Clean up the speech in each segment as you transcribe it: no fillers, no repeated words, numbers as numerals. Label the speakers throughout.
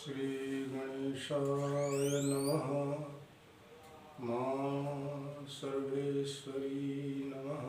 Speaker 1: श्रीगणेशाय नमः। मां सर्वेश्वरी नमः।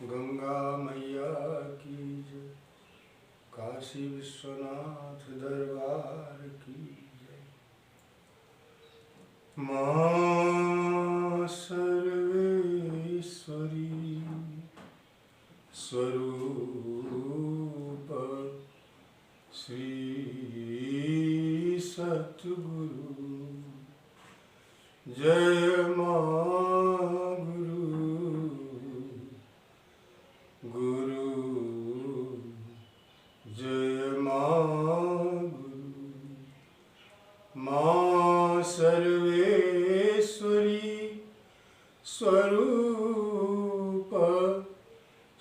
Speaker 1: गंगा मैया की जय, काशी विश्वनाथ दरबार की जय। मां सर्वेश्वरी स्वरूप श्री सतगुरु जय मां गुरु जय मां गुरु। मां सर्वेश्वरी स्वरूप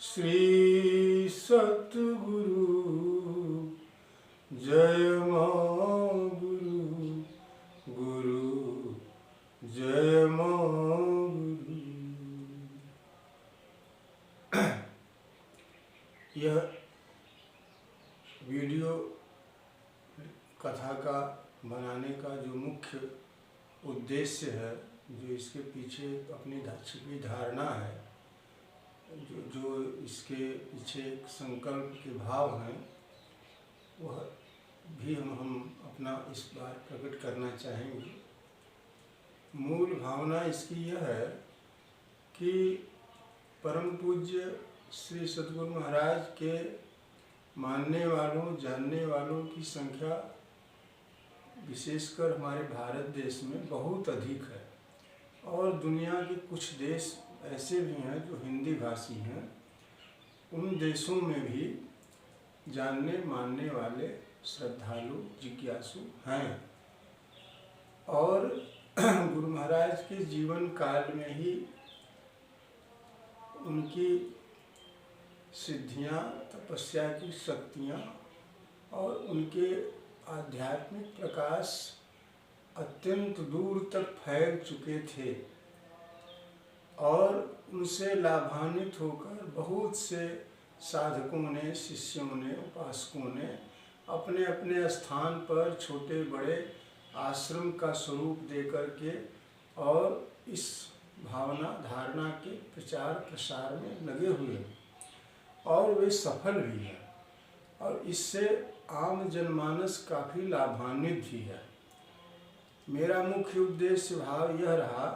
Speaker 1: श्री सतगुरु जय मां गुरु जय मां गुरु। यह वीडियो कथा का बनाने का जो मुख्य उद्देश्य है, जो इसके पीछे अपनी छिपी धारणा है, जो इसके पीछे संकल्प के भाव हैं, वह भी हम अपना इस बार प्रकट करना चाहेंगे। मूल भावना इसकी यह है कि परम पूज्य श्री सद्गुरु महाराज के मानने वालों, जानने वालों की संख्या विशेषकर हमारे भारत देश में बहुत अधिक है, और दुनिया के कुछ देश ऐसे भी हैं जो हिंदी भाषी हैं। उन देशों में भी जानने मानने वाले श्रद्धालु जिज्ञासु हैं, और गुरु महाराज के जीवन काल में ही उनकी सिद्धियां, तपस्या की शक्तियां और उनके आध्यात्मिक प्रकाश अत्यंत दूर तक फैल चुके थे, और उनसे लाभान्वित होकर बहुत से साधकों ने, शिष्यों ने, उपासकों ने अपने अपने स्थान पर छोटे बड़े आश्रम का स्वरूप दे करके और इस भावना धारणा के प्रचार प्रसार में लगे हुए हैं, और वे सफल भी हैं, और इससे आम जनमानस काफ़ी लाभान्वित भी है। मेरा मुख्य उद्देश्य भाव यह रहा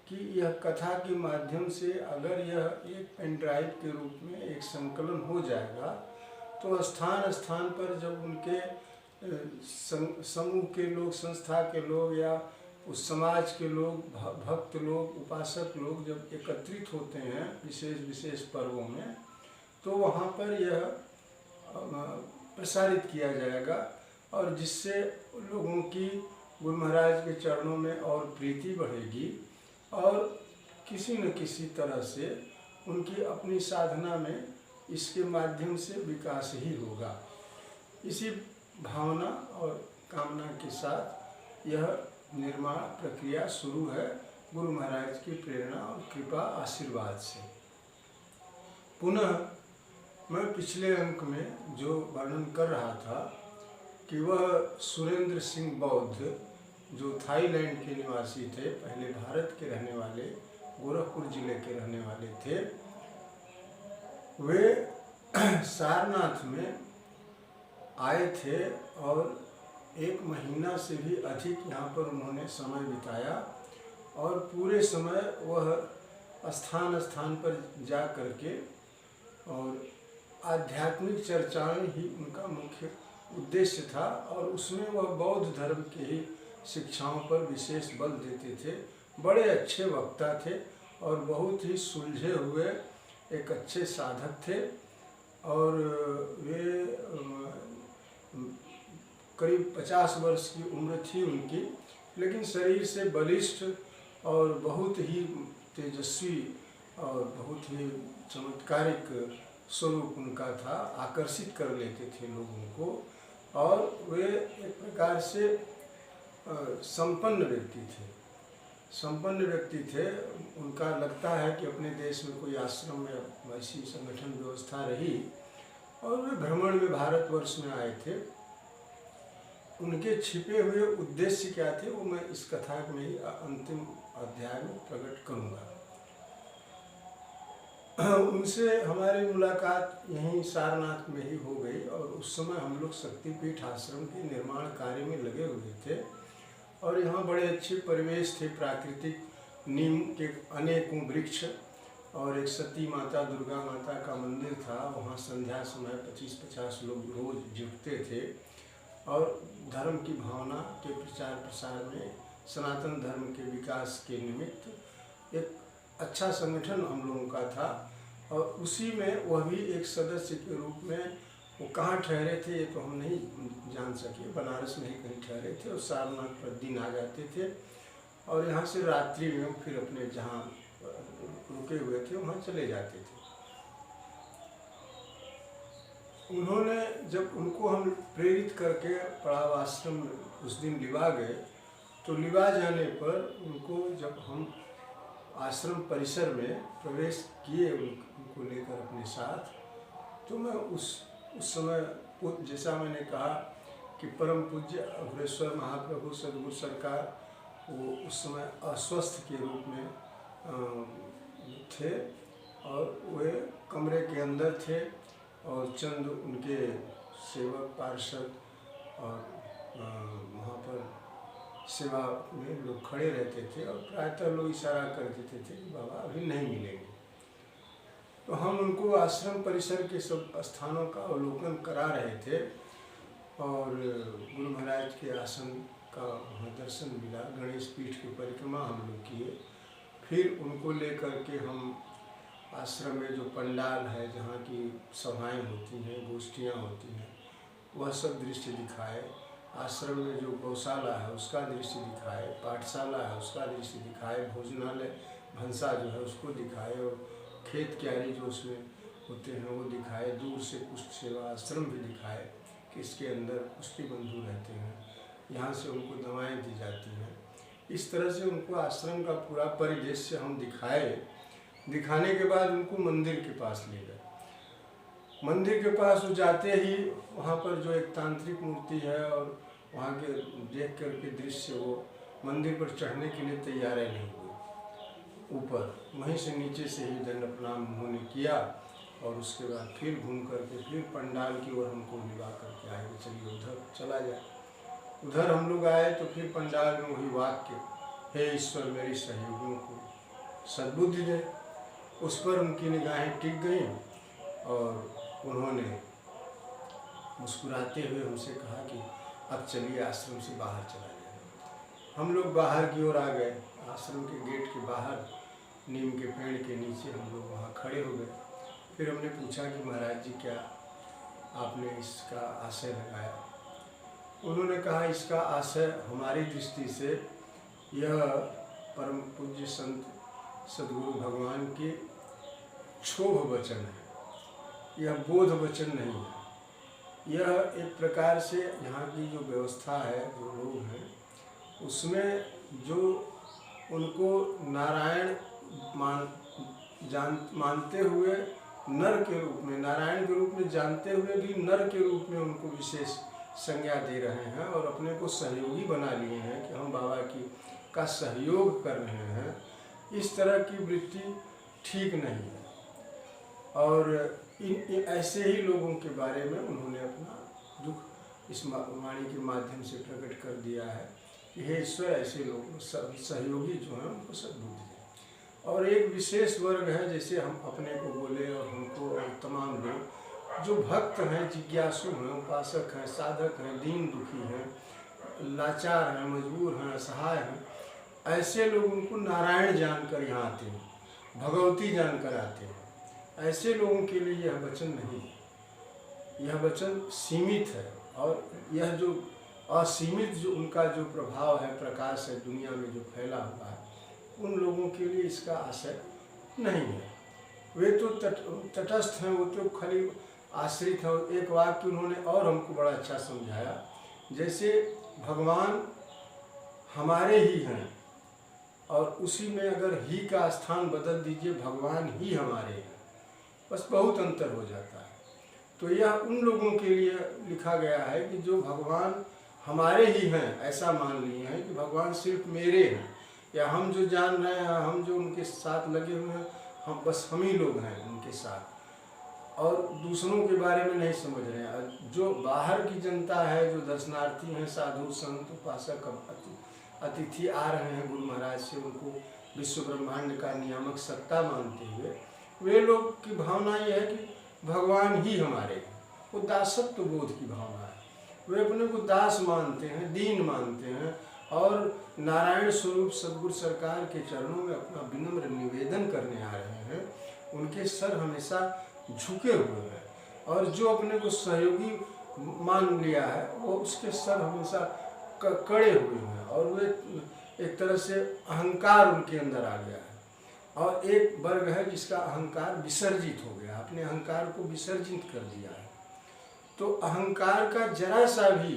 Speaker 1: कि यह कथा के माध्यम से अगर यह एक पेन ड्राइव के रूप में एक संकलन हो जाएगा, तो स्थान स्थान पर जब उनके समूह के लोग, संस्था के लोग या उस समाज के लोग, भक्त लोग, उपासक लोग जब एकत्रित होते हैं विशेष विशेष पर्वों में, तो वहाँ पर यह प्रसारित किया जाएगा, और जिससे लोगों की गुरु महाराज के चरणों में और प्रीति बढ़ेगी, और किसी न किसी तरह से उनकी अपनी साधना में इसके माध्यम से विकास ही होगा। इसी भावना और कामना के साथ यह निर्माण प्रक्रिया शुरू है, गुरु महाराज की प्रेरणा और कृपा आशीर्वाद से। पुनः मैं पिछले अंक में जो वर्णन कर रहा था कि वह सुरेंद्र सिंह बौद्ध, जो थाईलैंड के निवासी थे, पहले भारत के रहने वाले, गोरखपुर जिले के रहने वाले थे, वे सारनाथ में आए थे और 1 महीना से भी अधिक यहाँ पर उन्होंने समय बिताया, और पूरे समय वह स्थान स्थान पर जा करके और आध्यात्मिक चर्चाएं ही उनका मुख्य उद्देश्य था, और उसमें वह बौद्ध धर्म के ही शिक्षाओं पर विशेष बल देते थे। बड़े अच्छे वक्ता थे और बहुत ही सुलझे हुए एक अच्छे साधक थे, और वे करीब 50 वर्ष की उम्र थी उनकी, लेकिन शरीर से बलिष्ठ और बहुत ही तेजस्वी और बहुत ही चमत्कारिक स्वरूप उनका था, आकर्षित कर लेते थे लोगों को, और वे एक प्रकार से संपन्न व्यक्ति थे। उनका लगता है कि अपने देश में कोई आश्रम में वैसी संगठन व्यवस्था रही, और वे भ्रमण में भारतवर्ष में आए थे, उनके छिपे हुए उद्देश्य क्या थे वो मैं इस कथा में ही अंतिम अध्याय में प्रकट करूँगा। उनसे हमारी मुलाकात यहीं सारनाथ में ही हो गई और उस समय हम लोग शक्तिपीठ आश्रम के निर्माण कार्य में लगे हुए थे और यहाँ बड़े अच्छे परिवेश थे, प्राकृतिक नीम के अनेकों वृक्ष और एक सती माता दुर्गा माता का मंदिर था। वहाँ संध्या समय 25-50 लोग रोज जुटते थे और धर्म की भावना के प्रचार प्रसार में, सनातन धर्म के विकास के निमित्त एक अच्छा संगठन हम लोगों का था। और उसी में वह भी एक सदस्य के रूप में, वो कहाँ ठहरे थे ये तो हम नहीं जान सके, बनारस में ही कहीं ठहरे थे और सारनाथ पर दिन आ जाते थे और यहाँ से रात्रि में फिर अपने जहाँ रुके हुए थे वहाँ चले जाते थे। उन्होंने जब उनको हम प्रेरित करके पड़ाव आश्रम में उस दिन लिवा गए तो लिवा जाने पर उनको जब हम आश्रम परिसर में प्रवेश किए उनको लेकर अपने साथ, तो मैं उस समय जैसा मैंने कहा कि परम पूज्य अघोरेश्वर महाप्रभु सद्गुरु सरकार वो उस समय अस्वस्थ के रूप में थे और वे कमरे के अंदर थे और चंद उनके सेवक पार्षद और वहाँ पर सेवा में लोग खड़े रहते थे और प्रायतः लोग इशारा कर देते थे कि बाबा अभी नहीं मिलेंगे। तो हम उनको आश्रम परिसर के सब स्थानों का अवलोकन करा रहे थे और गुरु महाराज के आसन का वहाँ दर्शन मिला। गणेश पीठ की परिक्रमा हम लोग किए। फिर उनको लेकर के हम आश्रम में जो पंडाल है जहाँ की सभाएं होती हैं, गोष्ठियाँ होती हैं, वह सब दृश्य दिखाए। आश्रम में जो गौशाला है उसका दृश्य दिखाए, पाठशाला है उसका दृश्य दिखाए, भोजनालय भंसा जो है उसको दिखाए और खेत क्यारी जो उसमें होते हैं वो दिखाए। दूर से कुष्ठ सेवा आश्रम भी दिखाए कि इसके अंदर कुष्ठी बंधु रहते हैं, यहाँ से उनको दवाएं दी जाती हैं। इस तरह से उनको आश्रम का पूरा परिदृश्य हम दिखाए। दिखाने के बाद उनको मंदिर के पास ले गए। मंदिर के पास वो जाते ही वहाँ पर जो एक तांत्रिक मूर्ति है और वहाँ के देख कर के दृश्य, वो मंदिर पर चढ़ने के लिए तैयार नहीं हुए। ऊपर वहीं से नीचे से ही दंड प्रणाम उन्होंने किया और उसके बाद फिर घूम करके फिर पंडाल की ओर हमको लिवा करके आए कि चलिए उधर चला जाए। उधर हम लोग आए तो फिर पंडाल में वही वाक्य, हे ईश्वर मेरी सहयोगियों को सद्बुद्धि दे, उस पर उनकी निगाहें टिक गईं और उन्होंने मुस्कुराते हुए हमसे कहा कि अब चलिए आश्रम से बाहर चला जाए। हम लोग बाहर की ओर आ गए। आश्रम के गेट के बाहर नीम के पेड़ के नीचे हम लोग वहाँ खड़े हो गए। फिर हमने पूछा कि महाराज जी क्या आपने इसका आशय लगाया? उन्होंने कहा इसका आशय हमारी दृष्टि से यह परम पूज्य संत सद्गुरु भगवान के क्षोभ वचन है, यह बोध वचन नहीं है। यह एक प्रकार से यहाँ की जो व्यवस्था है, जो लोग हैं, उसमें जो उनको नारायण मानते हुए नर के रूप में, नारायण के रूप में जानते हुए भी नर के रूप में उनको विशेष संज्ञा दे रहे हैं और अपने को सहयोगी बना लिए हैं कि हम बाबा का सहयोग कर रहे हैं। इस तरह की वृत्ति ठीक नहीं है। और ऐसे ही लोगों के बारे में उन्होंने अपना दुख इस वाणी के माध्यम से प्रकट कर दिया है कि हे ईश्वर ऐसे लोग सहयोगी जो हैं उनको सद्बुद्धि दें। और एक विशेष वर्ग है, जैसे हम अपने को बोले और हमको और तमाम लोग जो भक्त हैं, जिज्ञासु हैं, उपासक हैं, साधक हैं, दीन दुखी हैं, लाचार हैं, मजबूर हैं, असहाय हैं, ऐसे लोग उनको नारायण जानकर यहाँ आते हैं, भगवती जानकर आते हैं। ऐसे लोगों के लिए यह वचन नहीं है। यह वचन सीमित है और यह जो असीमित जो उनका जो प्रभाव है, प्रकाश है दुनिया में जो फैला हुआ है, उन लोगों के लिए इसका आशय नहीं है। वे तो तटस्थ हैं, वो तो खाली आश्रित हैं। एक वाक्य उन्होंने और हमको बड़ा अच्छा समझाया, जैसे भगवान हमारे ही हैं और उसी में अगर ही का स्थान बदल दीजिए, भगवान ही हमारे हैं, बस बहुत अंतर हो जाता है। तो यह उन लोगों के लिए लिखा गया है कि जो भगवान हमारे ही हैं, ऐसा मान लिए हैं कि भगवान सिर्फ मेरे हैं, या हम जो जान रहे हैं, हम जो उनके साथ लगे हुए हैं, हम बस हम ही लोग हैं उनके साथ, और दूसरों के बारे में नहीं समझ रहे हैं। जो बाहर की जनता है, जो दर्शनार्थी हैं, साधु संत उपासक अतिथि आ रहे हैं गुरु महाराज से, उनको विश्व ब्रह्मांड का नियामक सत्ता मानते हुए, वे लोग की भावना यह है कि भगवान ही हमारे हैं। वो दासत्व बोध की भावना है, वे अपने को दास मानते हैं, दीन मानते हैं, और नारायण स्वरूप सदगुरु सरकार के चरणों में अपना विनम्र निवेदन करने आ रहे हैं। उनके सर हमेशा झुके हुए हैं, और जो अपने को सहयोगी मान लिया है, वो उसके सर हमेशा कड़े हुए हैं, और वे एक तरह से अहंकार उनके अंदर आ गया है। और एक वर्ग है जिसका अहंकार विसर्जित हो गया, अपने अहंकार को विसर्जित कर दिया है। तो अहंकार का जरा सा भी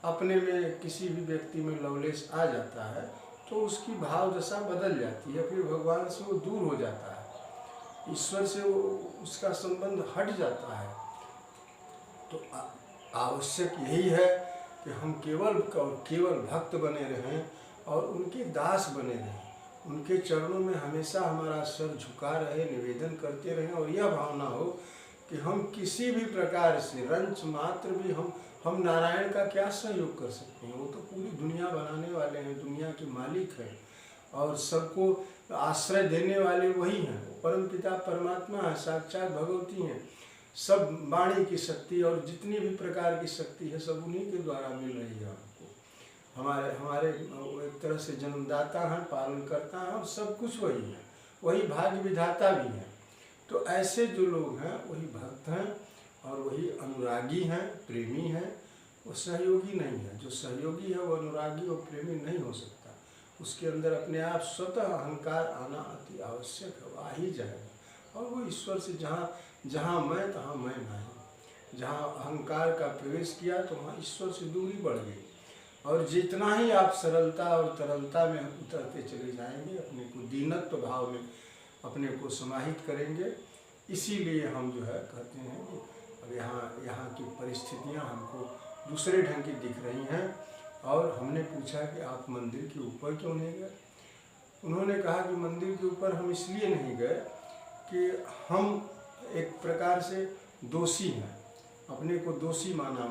Speaker 1: अपने में किसी भी व्यक्ति में लवलेश आ जाता है तो उसकी भाव दशा बदल जाती है, फिर भगवान से वो दूर हो जाता है, ईश्वर से वो उसका संबंध हट जाता है। तो आवश्यक यही है कि हम केवल और केवल भक्त बने रहें और उनके दास बने रहें, उनके चरणों में हमेशा हमारा सर झुका रहे, निवेदन करते रहें, और यह भावना हो कि हम किसी भी प्रकार से रंच मात्र भी हम नारायण का क्या सहयोग कर सकते हैं। वो तो पूरी दुनिया बनाने वाले हैं, दुनिया के मालिक हैं, और सबको आश्रय देने वाले वही हैं। परम पिता परमात्मा है, साक्षात भगवती हैं। सब वाणी की शक्ति और जितनी भी प्रकार की शक्ति है सब उन्हीं के द्वारा मिल रही है हमको। हमारे एक तरह से जन्मदाता हैं, पालन करता है, और सब कुछ वही है, वही भाग्य विधाता भी है। तो ऐसे जो लोग हैं वही भक्त हैं, और वही अनुरागी हैं, प्रेमी हैं, वो सहयोगी नहीं है। जो सहयोगी है वो अनुरागी और प्रेमी नहीं हो सकता, उसके अंदर अपने आप स्वतः अहंकार आना अति आवश्यक है, आ ही जाएगा। और वो ईश्वर से जहाँ मैं तहाँ मैं नहीं, जहाँ अहंकार का प्रवेश किया तो वहाँ ईश्वर से दूरी बढ़ गई। और जितना ही आप सरलता और तरलता में उतरते चले जाएंगे, अपने को दीनत्व भाव में अपने को समाहित करेंगे। इसीलिए हम जो है कहते हैं कि अब यहाँ की परिस्थितियाँ हमको दूसरे ढंग की दिख रही हैं। और हमने पूछा कि आप मंदिर के ऊपर क्यों नहीं गए। उन्होंने कहा कि मंदिर के ऊपर हम इसलिए नहीं गए कि हम एक प्रकार से दोषी हैं, अपने को दोषी माना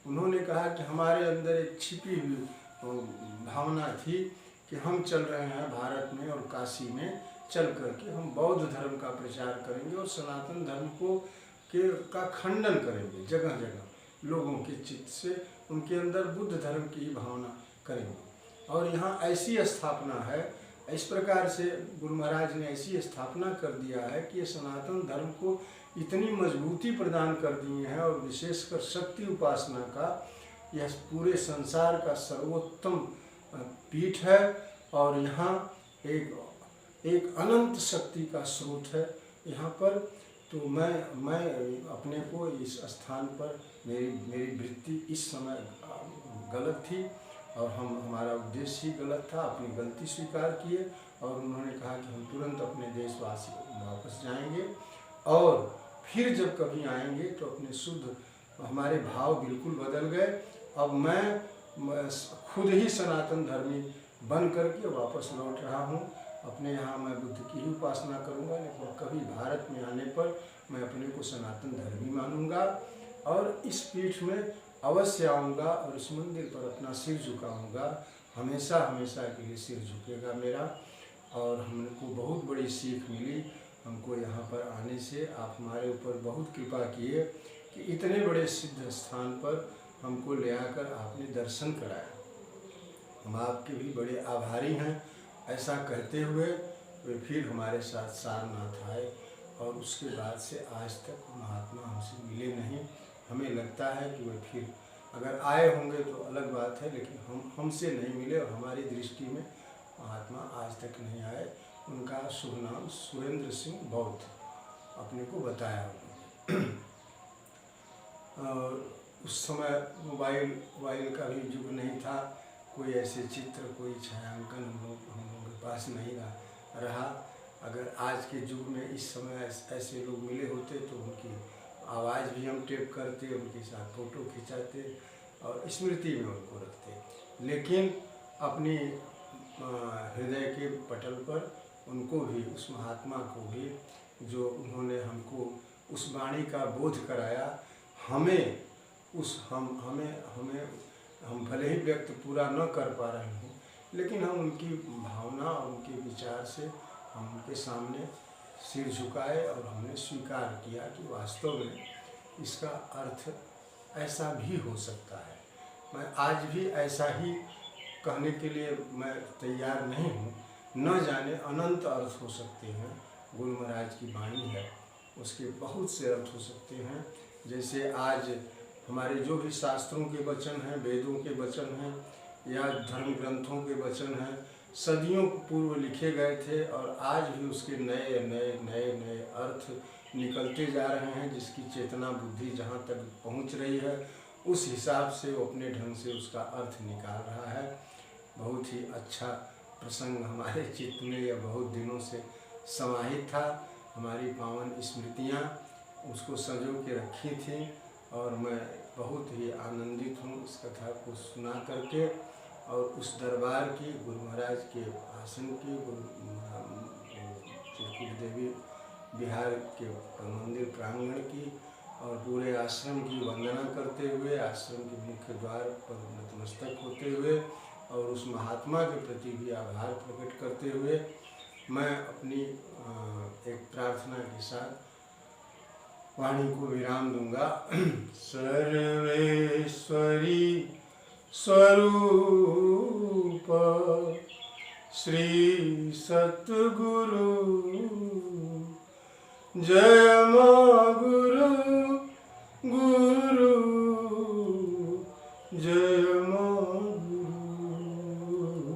Speaker 1: उन्होंने कहा कि हमारे अंदर एक छिपी हुई भावना थी कि हम चल रहे हैं भारत में और काशी में चल करके हम बौद्ध धर्म का प्रचार करेंगे और सनातन धर्म का खंडन करेंगे, जगह जगह लोगों के चित्त से उनके अंदर बुद्ध धर्म की भावना करेंगे। और यहाँ ऐसी स्थापना है, इस प्रकार से गुरु महाराज ने ऐसी स्थापना कर दिया है कि ये सनातन धर्म को इतनी मजबूती प्रदान कर दी है, और विशेषकर शक्ति उपासना का यह पूरे संसार का सर्वोत्तम पीठ है। और यहाँ एक अनंत शक्ति का स्रोत है यहाँ पर। तो मैं अपने को इस स्थान पर मेरी वृत्ति इस समय गलत थी, और हमारा उद्देश्य ही गलत था, अपनी गलती स्वीकार किए। और उन्होंने कहा कि हम तुरंत अपने देशवासी वापस जाएंगे, और फिर जब कभी आएंगे तो अपने शुद्ध हमारे भाव बिल्कुल बदल गए। अब मैं खुद ही सनातन धर्मी बन करके वापस लौट रहा हूँ। अपने यहाँ मैं बुद्ध की ही उपासना करूँगा, लेकिन कभी भारत में आने पर मैं अपने को सनातन धर्मी मानूंगा, और इस पीठ में अवश्य आऊँगा, और इस मंदिर पर अपना सिर झुकाऊँगा। हमेशा हमेशा के लिए सिर झुकेगा मेरा। और हमको बहुत बड़ी सीख मिली हमको यहाँ पर आने से। आप हमारे ऊपर बहुत कृपा किए कि इतने बड़े सिद्ध स्थान पर हमको ले आकर आपने दर्शन कराया। हम आपके भी बड़े आभारी हैं। ऐसा कहते हुए वे फिर हमारे साथ सारनाथ आए, और उसके बाद से आज तक महात्मा हमसे मिले नहीं। हमें लगता है कि वे फिर अगर आए होंगे तो अलग बात है, लेकिन हमसे नहीं मिले, और हमारी दृष्टि में महात्मा आज तक नहीं आए। उनका शुभ नाम सुरेंद्र सिंह बौद्ध अपने को बताया उन्होंने। और उस समय मोबाइल का भी युग नहीं था, कोई ऐसे चित्र, कोई छायांकन हम लोगों के पास नहीं रहा। अगर आज के युग में इस समय ऐसे लोग मिले होते तो उनकी आवाज़ भी हम टेप करते, उनके साथ फ़ोटो खिंचाते, और स्मृति में उनको रखते, लेकिन अपनी हृदय के पटल पर उनको भी, उस महात्मा को भी, जो उन्होंने हमको उस वाणी का बोध कराया, हमें उस हम भले ही व्यक्त पूरा न कर पा रहे हों, लेकिन हम उनकी भावना और उनके विचार से हम उनके सामने सिर झुकाए और हमने स्वीकार किया कि वास्तव में इसका अर्थ ऐसा भी हो सकता है। मैं आज भी ऐसा ही कहने के लिए मैं तैयार नहीं हूँ, न जाने अनंत अर्थ हो सकते हैं। गुरु महाराज की वाणी है, उसके बहुत से अर्थ हो सकते हैं। जैसे आज हमारे जो भी शास्त्रों के वचन हैं, वेदों के वचन हैं या धर्म ग्रंथों के वचन हैं, सदियों पूर्व लिखे गए थे और आज भी उसके नए नए नए नए अर्थ निकलते जा रहे हैं। जिसकी चेतना बुद्धि जहाँ तक पहुँच रही है, उस हिसाब से वो अपने ढंग से उसका अर्थ निकाल रहा है। बहुत ही अच्छा प्रसंग हमारे चित्त में यह बहुत दिनों से समाहित था। हमारी पावन स्मृतियाँ उसको संजो के रखी थी और मैं बहुत ही आनंदित हूँ इस कथा को सुना करके। और उस दरबार की, गुरु महाराज के आसन की, चित्रकूट देवी बिहार के मंदिर प्रांगण की और पूरे आश्रम की वंदना करते हुए, आश्रम के मुख्य द्वार पर नतमस्तक होते हुए और उस महात्मा के प्रति भी आभार प्रकट करते हुए मैं अपनी एक प्रार्थना के साथ वाणी को विराम दूंगा। सर्वेश्वरी स्वरूप श्री सतगुरु, जय मां गुरु गुरु, जय मां गुरु।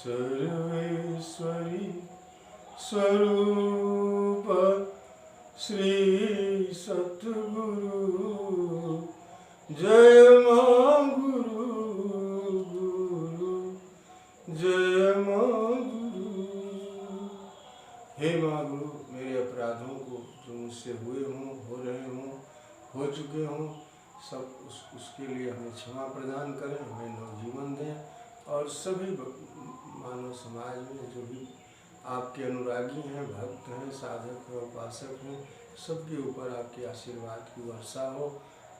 Speaker 1: सर्वेश्वरी स्वरूप श्री सतगुरु, जय मां गुरु गुरु, जय मां गुरु। हे मां गुरु, मेरे अपराधों को जो मुझसे हुए हों, हो रहे हों, हो चुके हों, सब उसके लिए हमें क्षमा प्रदान करें, हमें नवजीवन दें। और सभी मानव समाज में जो भी आपके अनुरागी हैं, भक्त हैं, साधक हैं, उपासक हैं, सबके ऊपर आपके आशीर्वाद की वर्षा हो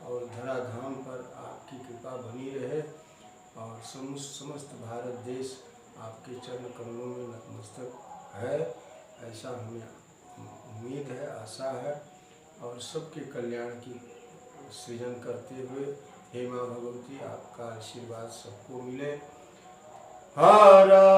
Speaker 1: और धराधाम पर आपकी कृपा बनी रहे और समस्त भारत देश आपके चरण कमलों में नतमस्तक है, ऐसा हमें उम्मीद है, आशा है। और सबके कल्याण की सृजन करते हुए हे माँ भगवती, आपका आशीर्वाद सबको मिले। हरा